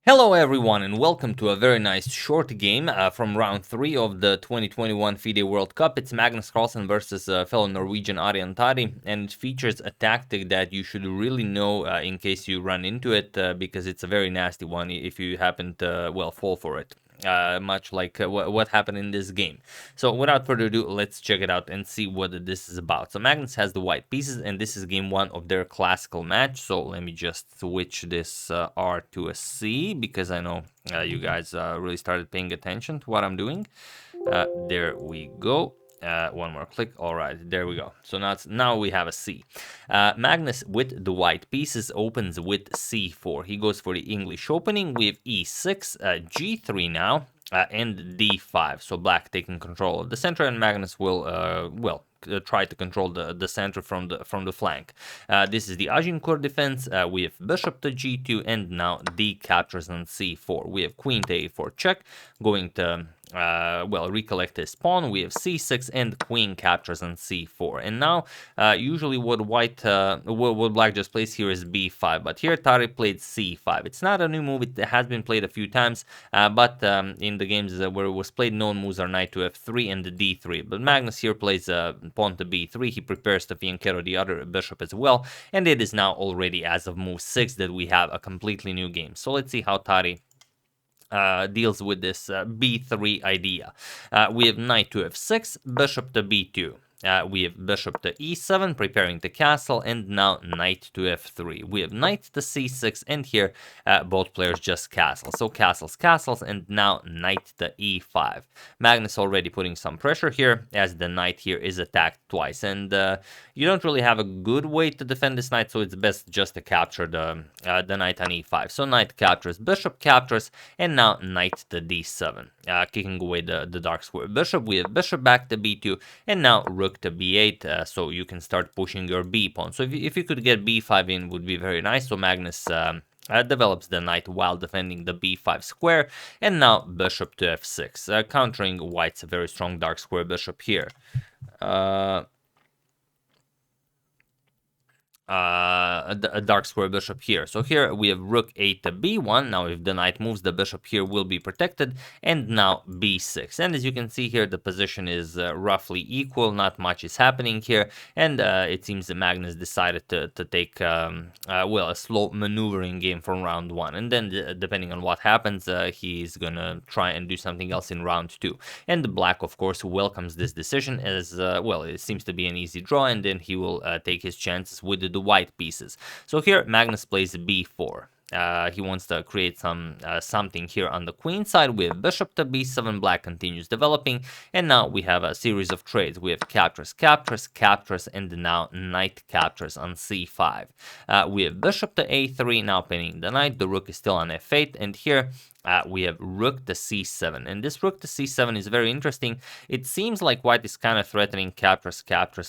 Hello everyone and welcome to a very nice short game from round 3 of the 2021 FIDE World Cup. It's Magnus Carlsen versus fellow Norwegian Aryan Tari, and it features a tactic that you should really know in case you run into it, because it's a very nasty one if you happen to, well, fall for it. Much like what happened in this game. So without further ado, let's check it out and see what this is about. So Magnus has the white pieces, and this is game 1 of their classical match. So let me just switch this R to a C, because I know you guys really started paying attention to what I'm doing. There we go. One more click. All right, there we go. So now we have a C. Magnus with the white pieces opens with C4. He goes for the English opening. We have E6, G3 now, and D5. So black taking control of the center, and Magnus will try to control the center from the flank. This is the Agincourt defense. We have bishop to G2, and now D captures on C4. We have queen to A4 check, going to recollect his pawn. We have C6 and queen captures on C4. And now usually what black just plays here is B5, but here Tari played C5. It's not a new move, it has been played a few times, but in the games where it was played, known moves are knight to F3 and the D3. But Magnus here plays pawn to B3. He prepares to fianchetto the other bishop as well, and it is now already, as of move 6, that we have a completely new game. So let's see how Tari deals with this B3 idea. We have knight to F6, bishop to B2. We have bishop to E7, preparing the castle, and now knight to F3. We have knight to C6, and here both players just castle. So castles, and now knight to E5. Magnus already putting some pressure here, as the knight here is attacked twice, and you don't really have a good way to defend this knight, so it's best just to capture the knight on E5. So knight captures, bishop captures, and now knight to D7, kicking away the dark square bishop. We have bishop back to B2, and now rook to B8, so you can start pushing your B pawn. So if you could get B5 in, would be very nice. So Magnus develops the knight while defending the B5 square, and now bishop to F6, countering white's very strong dark square bishop here. A dark square bishop here. So here we have rook a to b1. Now if the knight moves, the bishop here will be protected, and now b6. And as you can see here, the position is roughly equal. Not much is happening here, and it seems that Magnus decided to take a slow maneuvering game from round 1, and then depending on what happens, he's gonna try and do something else in round 2. And the black, of course, welcomes this decision, as it seems to be an easy draw, and then he will take his chances with the white pieces. So here Magnus plays b4. He wants to create something here on the queen side. We have bishop to b7. Black continues developing, and now we have a series of trades. We have captures, and now knight captures on c5. We have bishop to a3, now pinning the knight. The rook is still on f8, and here we have rook to c7, and this rook to c7 is very interesting. It seems like white is kind of threatening captures,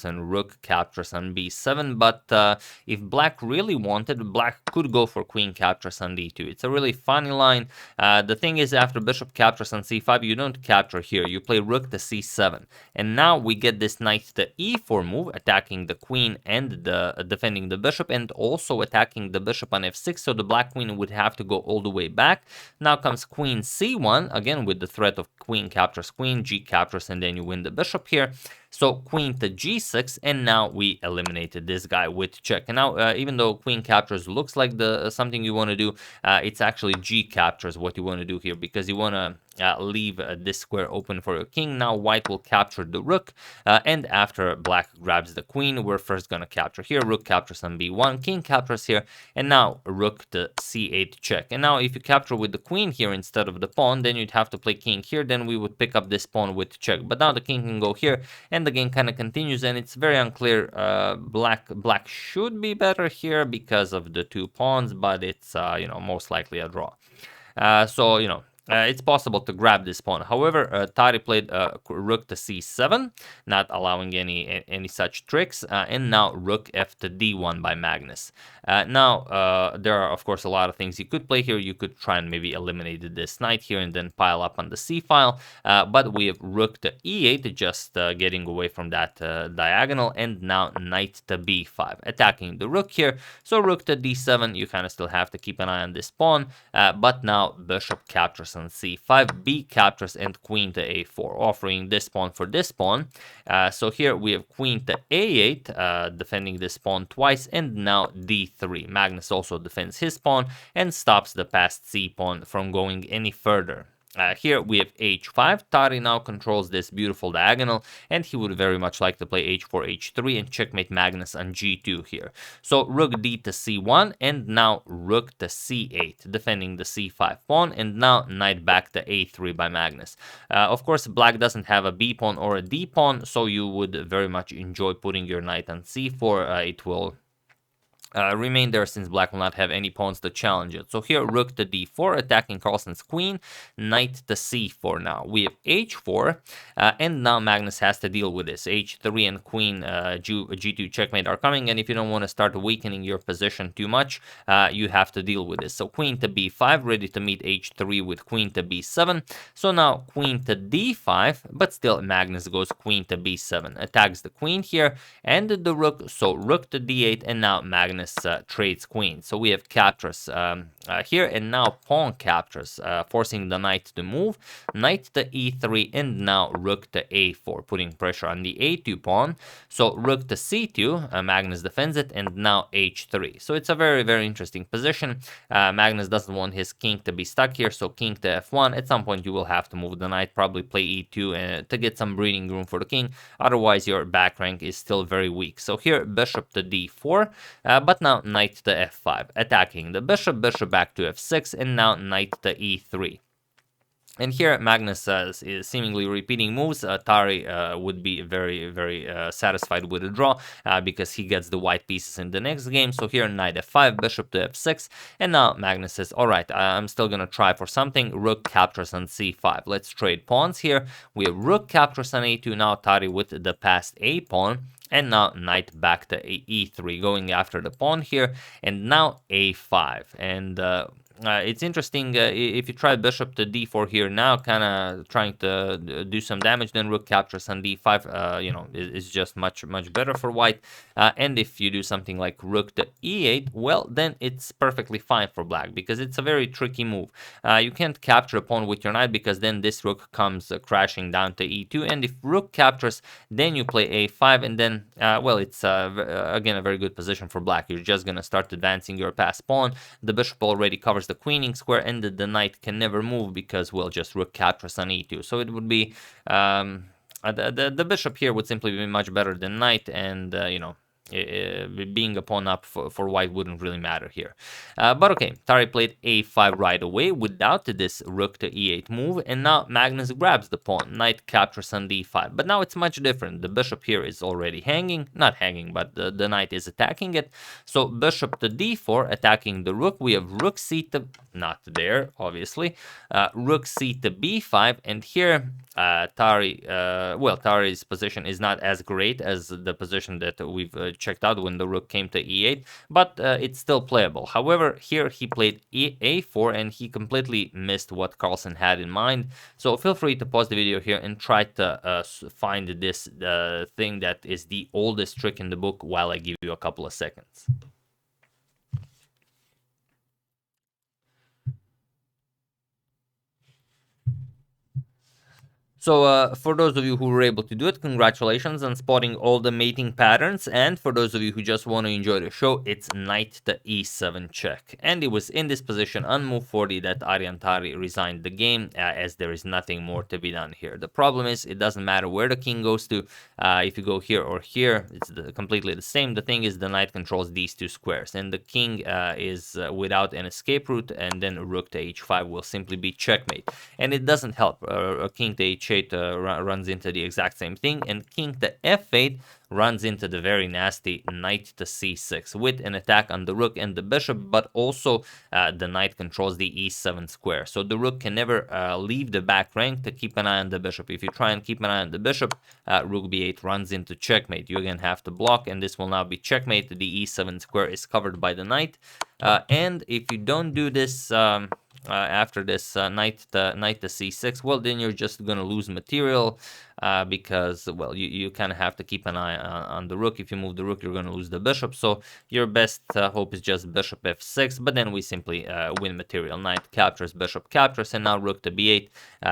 and rook captures on b7, but if black really wanted, black could go for queen captures on d2. It's a really funny line. The thing is, after bishop captures on c5, you don't capture here. You play rook to c7, and now we get this knight to e4 move, attacking the queen and defending the bishop, and also attacking the bishop on f6, so the black queen would have to go all the way back. Now comes queen c1, again with the threat of queen captures queen, g captures, and then you win the bishop here. So queen to g6, and now we eliminated this guy with check. And now even though queen captures looks like something you want to do, it's actually g captures what you want to do here, because you want to leave this square open for your king. Now white will capture the rook, and after black grabs the queen, we're first going to capture here. Rook captures on b1, king captures here, and now rook to c8 check. And now if you capture with the queen here instead of the pawn, then you'd have to play king here. Then we would pick up this pawn with check, but now the king can go here, and the game kind of continues, and it's very unclear. Black should be better here because of the two pawns, but it's most likely a draw. So it's possible to grab this pawn. However, Tari played rook to c7, not allowing any such tricks, and now rook f to d1 by Magnus. Now, there are, of course, a lot of things you could play here. You could try and maybe eliminate this knight here and then pile up on the c file, but we have rook to e8, just getting away from that diagonal, and now knight to b5, attacking the rook here. So rook to d7, you kind of still have to keep an eye on this pawn, but now bishop captures on c5, b captures, and queen to a4, offering this pawn for this pawn. So here we have queen to a8, defending this pawn twice, and now d3. Magnus also defends his pawn and stops the passed c pawn from going any further. Here we have h5. Tari now controls this beautiful diagonal, and he would very much like to play h4, h3, and checkmate Magnus on g2 here. So rook d to c1, and now rook to c8, defending the c5 pawn, and now knight back to a3 by Magnus. Of course, black doesn't have a b pawn or a d pawn, so you would very much enjoy putting your knight on c4. It will remain there since black will not have any pawns to challenge it. So here rook to d4, attacking Carlsen's queen, knight to c4 now. We have h4, and now Magnus has to deal with this. h3 and queen g2 checkmate are coming, and if you don't want to start weakening your position too much, you have to deal with this. So queen to b5, ready to meet h3 with queen to b7. So now queen to d5, but still Magnus goes queen to b7, attacks the queen here and the rook. So rook to d8, and now Magnus trades queen. So we have captures here, and now pawn captures, forcing the knight to move, knight to e3, and now rook to a4, putting pressure on the a2 pawn. So rook to c2, Magnus defends it, and now h3. So it's a very, very interesting position. Magnus doesn't want his king to be stuck here, so king to f1. At some point you will have to move the knight, probably play e2 to get some breathing room for the king. Otherwise your back rank is still very weak. So here bishop to d4, but now knight to f5, attacking the bishop, bishop back to f6, and now knight to e3. And here Magnus is seemingly repeating moves. Tari would be very, very satisfied with a draw because he gets the white pieces in the next game. So here knight f5, bishop to f6, and now Magnus says, all right, I'm still going to try for something. Rook captures on c5. Let's trade pawns here. We have rook captures on a2, now Tari with the passed a pawn. And now knight back to e3, going after the pawn here, and now a5. And it's interesting, if you try bishop to d4 here now, kind of trying to do some damage, then rook captures on d5, you know, is just much better for white. And if you do something like rook to e8, well, then it's perfectly fine for black, because it's a very tricky move. You can't capture a pawn with your knight, because then this rook comes crashing down to e2, and if rook captures, then you play a5, and then, well, it's again a very good position for black. You're just going to start advancing your passed pawn. The bishop already covers the queening square, and the knight can never move because, well, just rook captures on e2. So it would be the bishop here would simply be much better than knight, and you know, being a pawn up for white wouldn't really matter here. But okay, Tari played a5 right away without this rook to e8 move, and now Magnus grabs the pawn, knight captures on d5. But now it's much different. The bishop here is already hanging, not hanging, but the knight is attacking it. So bishop to d4, attacking the rook. We have rook c to, not there, obviously, rook c to b5, and here Tari's position is not as great as the position that we've checked out when the rook came to e8, but it's still playable. However, here he played a4, and he completely missed what Carlsen had in mind. So feel free to pause the video here and try to find this thing that is the oldest trick in the book while I give you a couple of seconds. So for those of you who were able to do it, congratulations on spotting all the mating patterns. And for those of you who just want to enjoy the show, it's knight to e7 check. And it was in this position on move 40 that Aryan Tari resigned the game, as there is nothing more to be done here. The problem is, it doesn't matter where the king goes to. If you go here or here, it's completely the same. The thing is, the knight controls these two squares, and the king is without an escape route, and then rook to h5 will simply be checkmate. And it doesn't help. A king to h8 h8 runs into the exact same thing, and king to f8 runs into the very nasty knight to c6 with an attack on the rook and the bishop, but also the knight controls the e7 square. So the rook can never leave the back rank to keep an eye on the bishop. If you try and keep an eye on the bishop, rook b8 runs into checkmate. You again have to block, and this will now be checkmate. The e7 square is covered by the knight. And if you don't do this after this knight to c6, well, then you're just gonna lose material, because, well, you kind of have to keep an eye on the rook. If you move the rook, you're gonna lose the bishop. So your best hope is just bishop f6, but then we simply win material. Knight captures, bishop captures, and now rook to b8.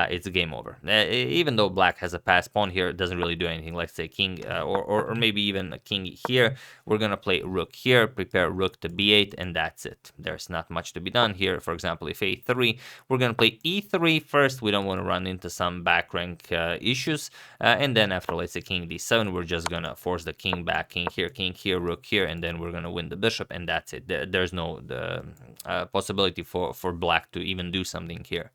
It's game over. Even though black has a pass pawn here, it doesn't really do anything. Let's say king, or maybe even a king here. We're gonna play rook here, prepare rook to b8, and that's it. There's not much to be done here. For example, if a3, we're gonna play e3 first. We don't want to run into some back rank issues, and then after, let's say, king d7, we're just gonna force the king back, king here, rook here, and then we're gonna win the bishop, and that's it. There's no possibility for black to even do something here.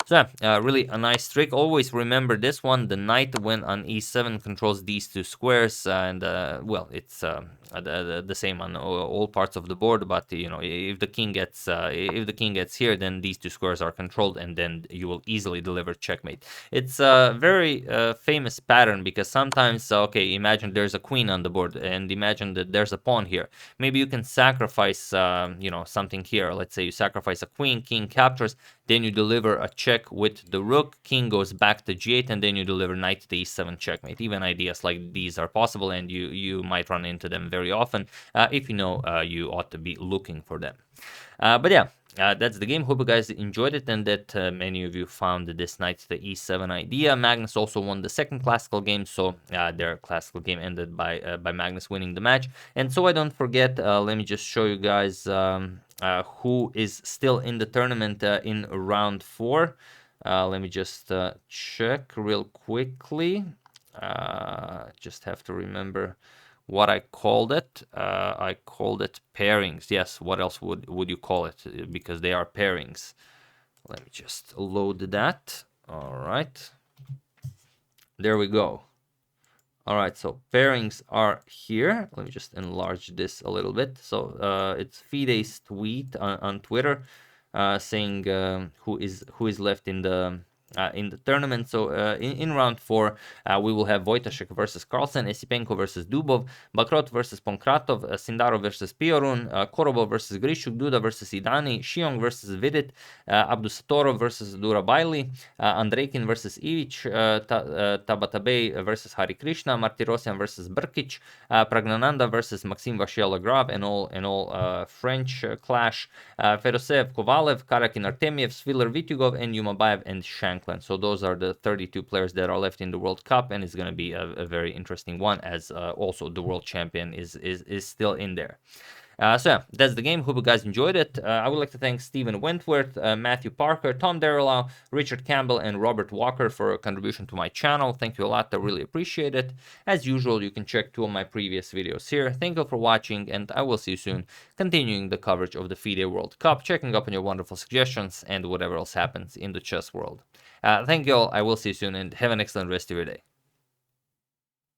So really a nice trick. Always remember this one: the knight when on e7 controls these two squares, and well, it's the same on all parts of the board. But you know, if the king gets here, then these two squares are controlled, and then you will easily deliver checkmate. It's a very famous pattern, because sometimes, okay, imagine there's a queen on the board, and imagine that there's a pawn here. Maybe you can sacrifice you know, something here. Let's say you sacrifice a queen, king captures, then you deliver a check with the rook, king goes back to g8, and then you deliver knight to e7 checkmate. Even ideas like these are possible, and you might run into them very often if you know you ought to be looking for them. But yeah, that's the game. Hope you guys enjoyed it, and that many of you found this knight to e7 idea. Magnus also won the second classical game, so their classical game ended by Magnus winning the match. And so I don't forget, let me just show you guys who is still in the tournament in round 4. Let me just check real quickly. Just have to remember what I called it. I called it pairings. Yes, what else would you call it? Because they are pairings. Let me just load that. All right. There we go. All right, so pairings are here. Let me just enlarge this a little bit. So it's FIDE's tweet on Twitter saying who is left in the tournament. So in round 4, we will have Wojtaszek versus Carlsen, Esipenko versus Dubov, Bakrot versus Pankratov, Sindaro versus Piorun, Korobov versus Grishuk, Duda versus Idani, Shiong versus Vidit, Abdusatorov versus Durabaili, Andreikin versus Ivic, Tabatabey versus Hari Krishna, Martirosyan versus Brkic, Pragnananda versus Maxim Vachier-Lagrave, and all French clash, Fedoseev, Kovalev, Karakin, Artemiev, Sviller, Vityugov, and Yumabayev and Shank. So those are the 32 players that are left in the World Cup, and it's going to be a very interesting one, as also the world champion is still in there. So yeah, that's the game. Hope you guys enjoyed it. I would like to thank Stephen Wentworth, Matthew Parker, Tom Derilau, Richard Campbell, and Robert Walker for a contribution to my channel. Thank you a lot. I really appreciate it. As usual, you can check 2 of my previous videos here. Thank you for watching, and I will see you soon, continuing the coverage of the FIDE World Cup, checking up on your wonderful suggestions, and whatever else happens in the chess world. Thank you all. I will see you soon, and have an excellent rest of your day.